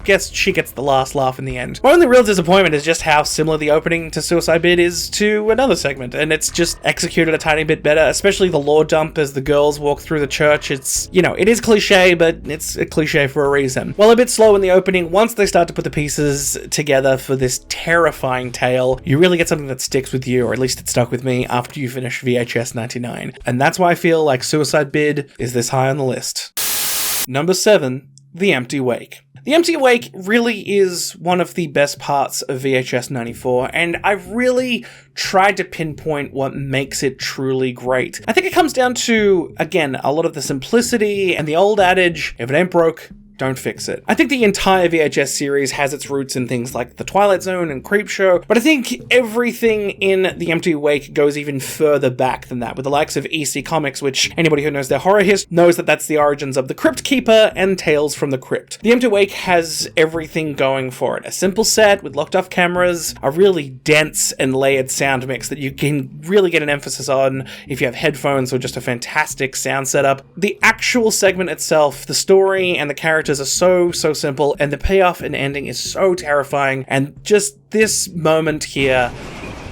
guess she gets the last laugh in the end. My only real disappointment is just how similar the opening to Suicide Bid is to another segment, and it's just executed a tiny bit better, especially the lore dump as the girls walk through the church. It's, it is cliche, but it's a cliche for a reason. While a bit slow in the opening, once they start to put the pieces together for this terrifying tale, you really get something that sticks with you, or at least it stuck with me after you finish VHS 99. And that's why I feel like Suicide Bid is this high on the list. Number 7, The Empty Wake. The Empty Wake really is one of the best parts of VHS 94, and I've really tried to pinpoint what makes it truly great. I think it comes down to, again, a lot of the simplicity and the old adage, if it ain't broke, don't fix it. I think the entire VHS series has its roots in things like The Twilight Zone and Creepshow, but I think everything in The Empty Wake goes even further back than that, with the likes of EC Comics, which anybody who knows their horror history knows that that's the origins of The Crypt Keeper and Tales from the Crypt. The Empty Wake has everything going for it. A simple set with locked off cameras, a really dense and layered sound mix that you can really get an emphasis on if you have headphones or just a fantastic sound setup. The actual segment itself, the story and the characters are so simple, and the payoff and ending is so terrifying, and just this moment here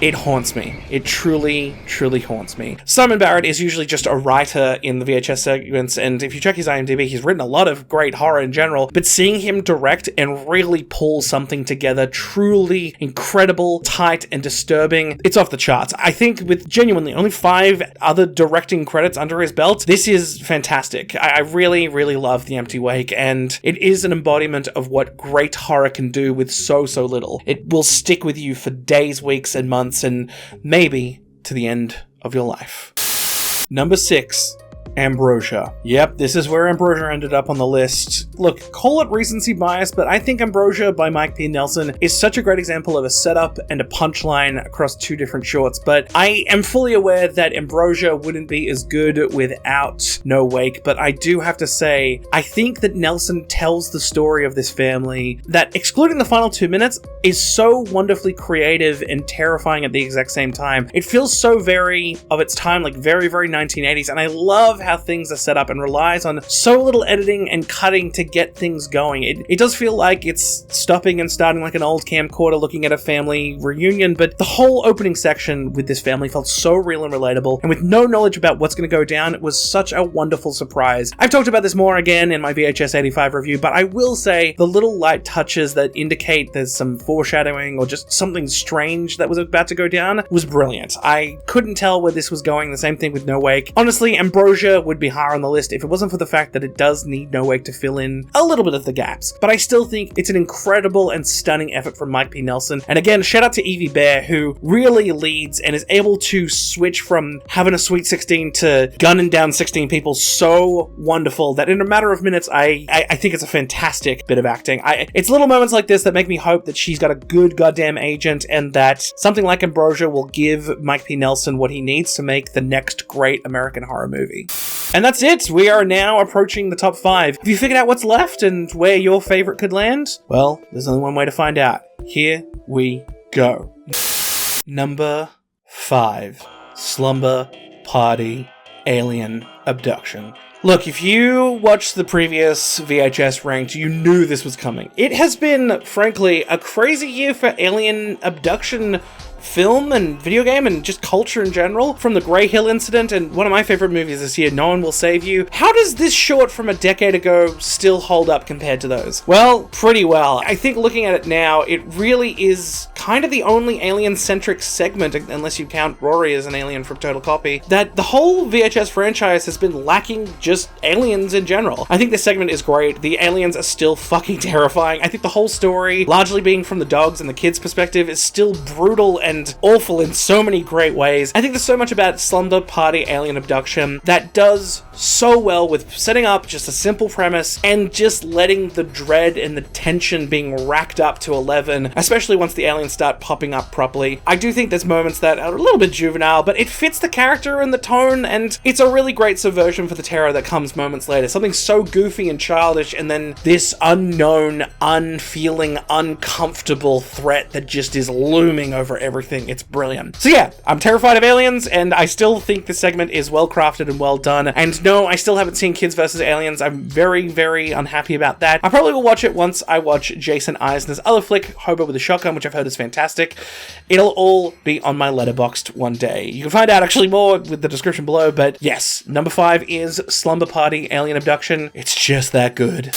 it haunts me. It truly, truly haunts me. Simon Barrett is usually just a writer in the VHS segments, and if you check his IMDb, he's written a lot of great horror in general, but seeing him direct and really pull something together truly incredible, tight, and disturbing, it's off the charts. I think with genuinely only 5 other directing credits under his belt, this is fantastic. I really, really love The Empty Wake, and it is an embodiment of what great horror can do with so little. It will stick with you for days, weeks, and months, and maybe to the end of your life. Number 6. Ambrosia. Yep, this is where Ambrosia ended up on the list. Look, call it recency bias, but I think Ambrosia by Mike P. Nelson is such a great example of a setup and a punchline across 2 different shorts, but I am fully aware that Ambrosia wouldn't be as good without No Wake, but I do have to say, I think that Nelson tells the story of this family that, excluding the final 2 minutes, is so wonderfully creative and terrifying at the exact same time. It feels so very of its time, like very, very 1980s, and I love how things are set up and relies on so little editing and cutting to get things going. It does feel like it's stopping and starting like an old camcorder looking at a family reunion, but the whole opening section with this family felt so real and relatable, and with no knowledge about what's going to go down, it was such a wonderful surprise. I've talked about this more again in my VHS 85 review, but I will say the little light touches that indicate there's some foreshadowing or just something strange that was about to go down was brilliant. I couldn't tell where this was going. The same thing with No Wake. Honestly, Ambrosia would be higher on the list if it wasn't for the fact that it does need No Wake to fill in a little bit of the gaps. But I still think it's an incredible and stunning effort from Mike P. Nelson. And again, shout out to Evie Bear, who really leads and is able to switch from having a sweet 16 to gunning down 16 people so wonderful that in a matter of minutes, I think it's a fantastic bit of acting. It's little moments like this that make me hope that she's got a good goddamn agent and that something like Ambrosia will give Mike P. Nelson what he needs to make the next great American horror movie. And that's it. We are now approaching the top 5. Have you figured out what's left and where your favorite could land? Well, there's only one way to find out. Here we go. Number 5. Slumber Party Alien Abduction. Look, if you watched the previous VHS Ranked, you knew this was coming. It has been, frankly, a crazy year for alien abduction film and video game and just culture in general, from the Grey Hill incident and one of my favorite movies this year, No One Will Save You. How does this short from a decade ago still hold up compared to those? Well, pretty well. I think looking at it now, it really is kind of the only alien-centric segment, unless you count Rory as an alien from Total Copy, that the whole VHS franchise has been lacking just aliens in general. I think this segment is great. The aliens are still fucking terrifying. I think the whole story, largely being from the dogs and the kids' perspective, is still brutal and awful in so many great ways. I think there's so much about Slumber Party Alien Abduction that does so well with setting up just a simple premise and just letting the dread and the tension being racked up to 11, especially once the aliens start popping up properly. I do think there's moments that are a little bit juvenile, but it fits the character and the tone, and it's a really great subversion for the terror that comes moments later. Something so goofy and childish, and then this unknown, unfeeling, uncomfortable threat that just is looming over everything. It's brilliant. So yeah, I'm terrified of aliens, and I still think the segment is well crafted and well done. And no, I still haven't seen Kids vs. Aliens. I'm very, very unhappy about that. I probably will watch it once I watch Jason Eisner's other flick, Hobo with a Shotgun, which I've heard is fantastic. It'll all be on my Letterboxd one day. You can find out actually more with the description below, but yes, number 5 is Slumber Party Alien Abduction. It's just that good.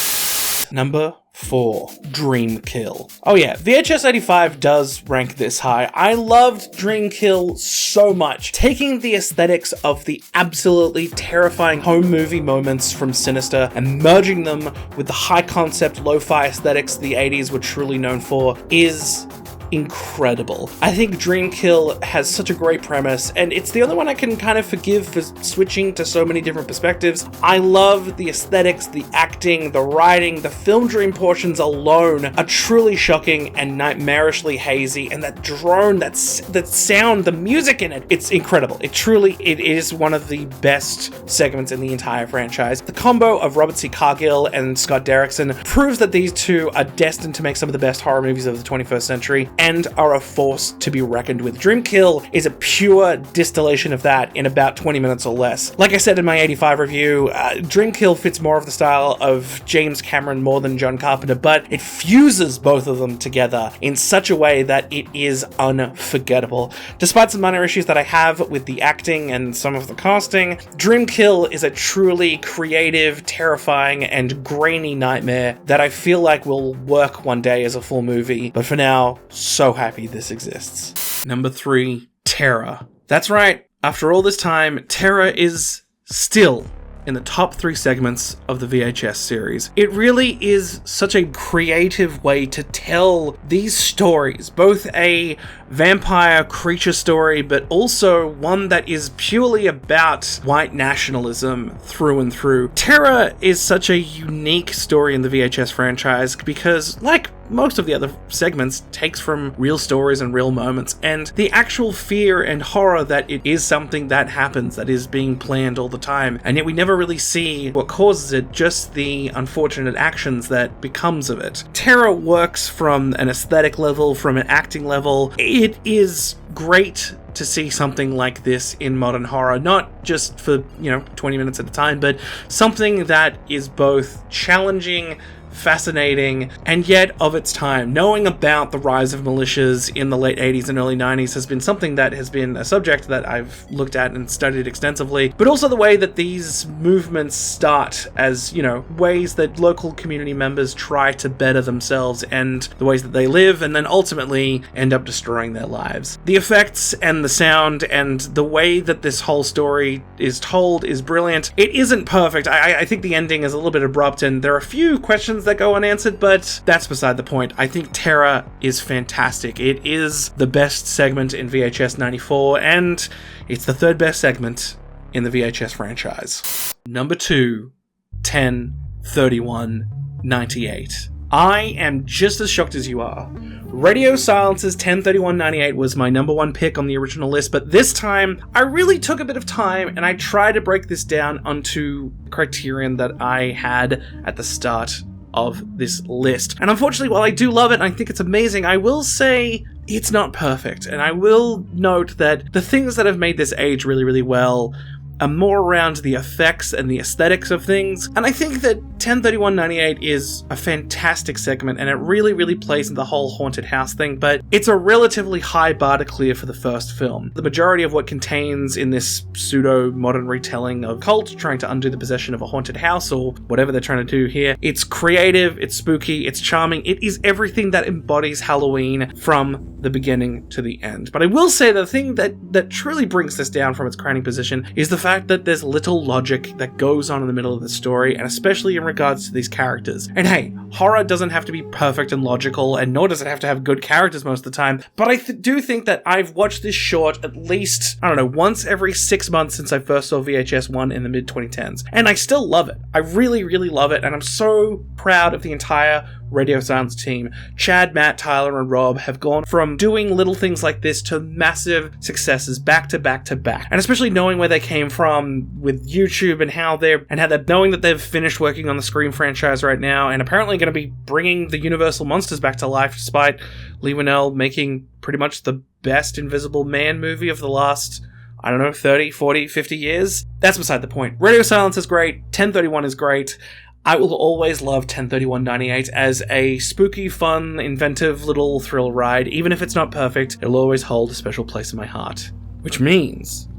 Number 4. Dream Kill. Oh yeah, VHS 85 does rank this high. I loved Dream Kill so much. Taking the aesthetics of the absolutely terrifying home movie moments from Sinister and merging them with the high concept lo-fi aesthetics the 80s were truly known for is incredible. I think Dream Kill has such a great premise, and it's the only one I can kind of forgive for switching to so many different perspectives. I love the aesthetics, the acting, the writing, the film dream portions alone are truly shocking and nightmarishly hazy, and that drone, that sound, the music in it, it's incredible. It is one of the best segments in the entire franchise. The combo of Robert C. Cargill and Scott Derrickson proves that these two are destined to make some of the best horror movies of the 21st century, and are a force to be reckoned with. Dreamkill is a pure distillation of that in about 20 minutes or less. Like I said in my 85 review, Dreamkill fits more of the style of James Cameron more than John Carpenter, but it fuses both of them together in such a way that it is unforgettable. Despite some minor issues that I have with the acting and some of the casting, Dreamkill is a truly creative, terrifying, and grainy nightmare that I feel like will work one day as a full movie, but for now, so happy this exists. Number 3, Terror. That's right, after all this time, Terror is still in the top 3 segments of the VHS series. It really is such a creative way to tell these stories, both a vampire creature story, but also one that is purely about white nationalism through and through. Terror is such a unique story in the VHS franchise because, like most of the other segments, takes from real stories and real moments, and the actual fear and horror that it is something that happens, that is being planned all the time, and yet we never really see what causes it, just the unfortunate actions that becomes of it. Terror works from an aesthetic level, from an acting level. It is great to see something like this in modern horror, not just for, 20 minutes at a time, but something that is both challenging, fascinating, and yet of its time. Knowing about the rise of militias in the late 80s and early 90s has been something that has been a subject that I've looked at and studied extensively, but also the way that these movements start as, ways that local community members try to better themselves and the ways that they live, and then ultimately end up destroying their lives. The effects and the sound and the way that this whole story is told is brilliant. It isn't perfect. I think the ending is a little bit abrupt, and there are a few questions that go unanswered, but that's beside the point. I think Terror is fantastic. It is the best segment in VHS 94, and it's the 3rd best segment in the VHS franchise. Number 2, 10/31/98. I am just as shocked as you are. Radio Silence's 10/31/98 was my number 1 pick on the original list, but this time I really took a bit of time and I tried to break this down onto criterion that I had at the start of this list. And unfortunately, while I do love it and I think it's amazing, I will say it's not perfect. And I will note that the things that have made this age really, really well are more around the effects and the aesthetics of things. And I think that 10/31/98 is a fantastic segment, and it really, really plays into the whole haunted house thing, but it's a relatively high bar to clear for the first film. The majority of what contains in this pseudo-modern retelling of cult trying to undo the possession of a haunted house, or whatever they're trying to do here, it's creative, it's spooky, it's charming, it is everything that embodies Halloween from the beginning to the end. But I will say the thing that truly brings this down from its crowning position is the fact that there's little logic that goes on in the middle of the story, and especially in regards to these characters. And hey, horror doesn't have to be perfect and logical, and nor does it have to have good characters most of the time, but I do think that I've watched this short at least, once every 6 months since I first saw VHS 1 in the mid-2010s. And I still love it. I really, really love it, and I'm so proud of the entire Radio Silence team. Chad, Matt, Tyler, and Rob have gone from doing little things like this to massive successes back to back to back. And especially knowing where they came from with YouTube and how they're knowing that they've finished working on the Scream franchise right now and apparently going to be bringing the Universal monsters back to life, despite Lee Winnell making pretty much the best Invisible Man movie of the last 30, 40, 50 years. That's beside the point. Radio Silence is great. 10/31 is great. I will always love 10/31/98 as a spooky, fun, inventive little thrill ride. Even if it's not perfect, it'll always hold a special place in my heart. Which means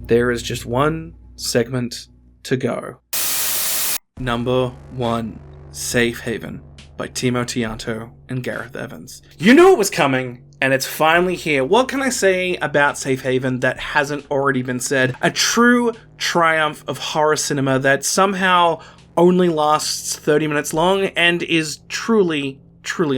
there is just one segment to go. Number 1, Safe Haven by Timo Tianto and Gareth Evans. You knew it was coming, and it's finally here. What can I say about Safe Haven that hasn't already been said? A true triumph of horror cinema that somehow only lasts 30 minutes long and is truly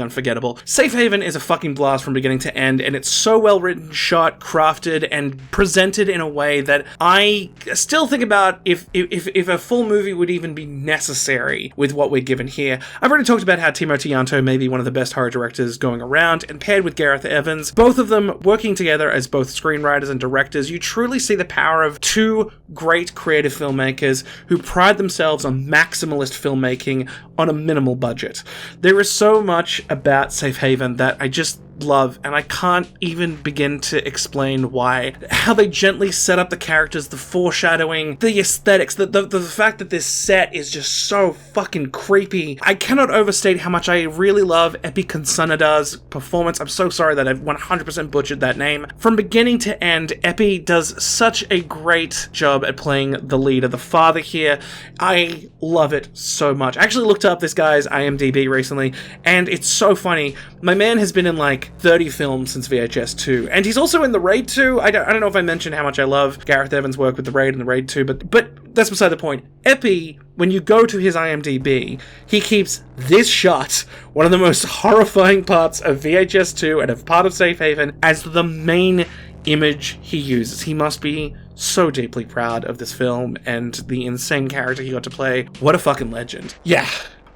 unforgettable. Safe Haven is a fucking blast from beginning to end, and it's so well written, shot, crafted, and presented in a way that I still think about if a full movie would even be necessary with what we're given here. I've already talked about how Timo Tianto may be one of the best horror directors going around, and paired with Gareth Evans, both of them working together as both screenwriters and directors, you truly see the power of two great creative filmmakers who pride themselves on maximalist filmmaking on a minimal budget. There is so much about Safe Haven that I just love, and I can't even begin to explain why. How they gently set up the characters, the foreshadowing, the aesthetics, the fact that this set is just so fucking creepy. I cannot overstate how much I really love Epi Consunada's performance. I'm so sorry that I've 100% butchered that name. From beginning to end, Epi does such a great job at playing the leader, the father here. I love it so much. I actually looked up this guy's IMDb recently, and it's so funny. My man has been in like 30 films since VHS 2, and he's also in The Raid 2. I don't know if I mentioned how much I love Gareth Evans' work with The Raid and The Raid 2, but that's beside the point. Epi, when you go to his IMDb, he keeps this shot, one of the most horrifying parts of VHS 2 and a part of Safe Haven, as the main image he uses. He must be so deeply proud of this film and the insane character he got to play. What a fucking legend. Yeah.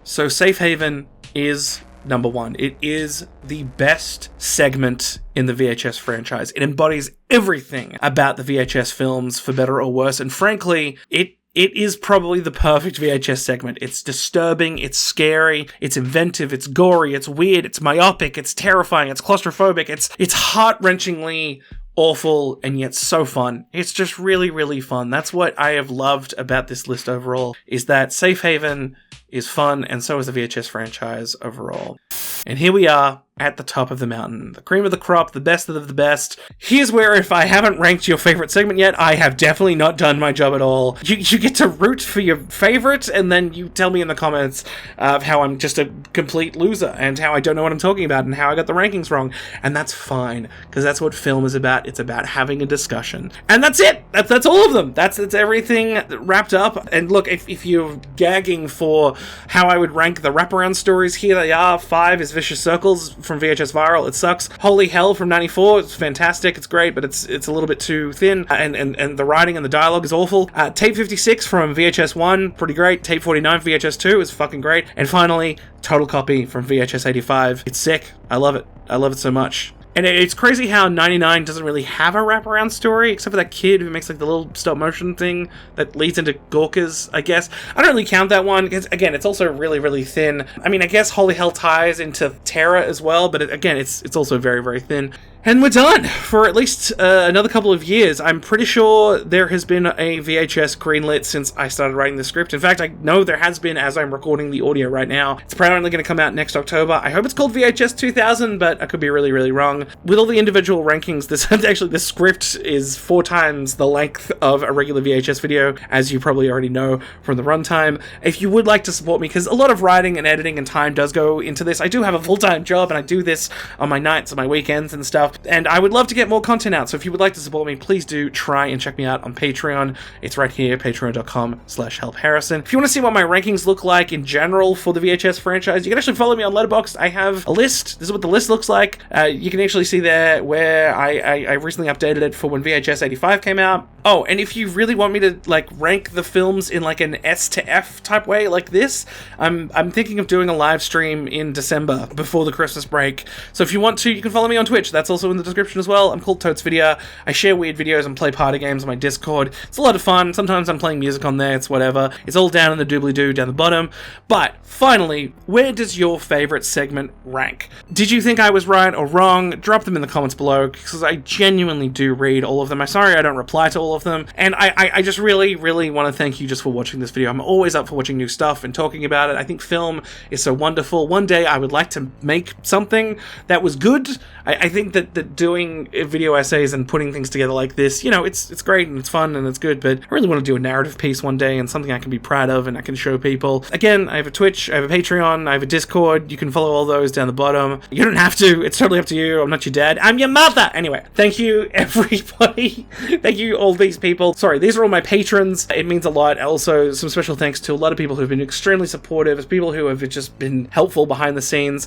So Safe Haven is number one. It is the best segment in the VHS franchise. It embodies everything about the VHS films, for better or worse, and frankly, it is probably the perfect VHS segment. It's disturbing, it's scary, it's inventive, it's gory, it's weird, it's myopic, it's terrifying, it's claustrophobic, it's heart-wrenchingly awful, and yet so fun. It's just really, really fun. That's what I have loved about this list overall, is that Safe Haven is fun, and so is the VHS franchise overall. And here we are at the top of the mountain. The cream of the crop, the best of the best. Here's where, if I haven't ranked your favorite segment yet, I have definitely not done my job at all. You get to root for your favorite, and then you tell me in the comments of how I'm just a complete loser, and how I don't know what I'm talking about, and how I got the rankings wrong. And that's fine, because that's what film is about. It's about having a discussion. And that's it! That's all of them! That's everything wrapped up. And look, if you're gagging for how I would rank the wraparound stories, here they are. 5 is Vicious Circles from VHS Viral. It sucks. Holy Hell from 94. It's fantastic. It's great, but it's a little bit too thin, and the writing and the dialogue is awful. Tape 56 from VHS 1, pretty great. Tape 49 from VHS 2 is fucking great. And finally, Total Copy from VHS 85. It's sick. I love it. I love it so much. And it's crazy how 99 doesn't really have a wraparound story, except for that kid who makes like the little stop motion thing that leads into Gorkas, I guess. I don't really count that one, because again, it's also really, really thin. I mean, I guess Holy Hell ties into Terra as well, but again, it's also very, very thin. And we're done for at least another couple of years. I'm pretty sure there has been a VHS greenlit since I started writing the script. In fact, I know there has been as I'm recording the audio right now. It's apparently going to come out next October. I hope it's called VHS 2000, but I could be really, really wrong. With all the individual rankings, this script is 4 times the length of a regular VHS video, as you probably already know from the runtime. If you would like to support me, because a lot of writing and editing and time does go into this. I do have a full-time job, and I do this on my nights and my weekends and stuff. And I would love to get more content out, so if you would like to support me, please do try and check me out on Patreon. It's right here, patreon.com/helpharrison. If you want to see what my rankings look like in general for the VHS franchise, you can actually follow me on Letterboxd. I have a list. This is what the list looks like. You can actually see there where I recently updated it for when VHS 85 came out. Oh, and if you really want me to like rank the films in like an S to F type way like this, I'm thinking of doing a live stream in December before the Christmas break. So if you want to, you can follow me on Twitch. That's also in the description as well. I'm called Totes Video. I share weird videos and play party games on my Discord. It's a lot of fun. Sometimes I'm playing music on there. It's whatever. It's all down in the doobly-doo down the bottom. But finally, where does your favorite segment rank? Did you think I was right or wrong? Drop them in the comments below, because I genuinely do read all of them. I'm sorry I don't reply to all of them. And I just really, really want to thank you just for watching this video. I'm always up for watching new stuff and talking about it. I think film is so wonderful. One day I would like to make something that was good. I think that doing video essays and putting things together like this, you know, it's great and it's fun and it's good, but I really want to do a narrative piece one day and something I can be proud of and I can show people. Again, I have a Twitch, I have a Patreon, I have a Discord. You can follow all those down the bottom. You don't have to. It's totally up to you. I'm not your dad. I'm your mother! Anyway, thank you, everybody. Thank you, all these people. Sorry, these are all my patrons. It means a lot. Also, some special thanks to a lot of people who have been extremely supportive, people who have just been helpful behind the scenes.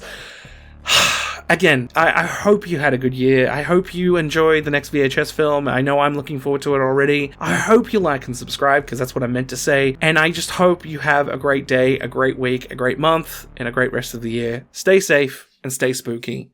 Again, I hope you had a good year. I hope you enjoy the next VHS film. I know I'm looking forward to it already. I hope you like and subscribe, because that's what I meant to say. And I just hope you have a great day, a great week, a great month, and a great rest of the year. Stay safe and stay spooky.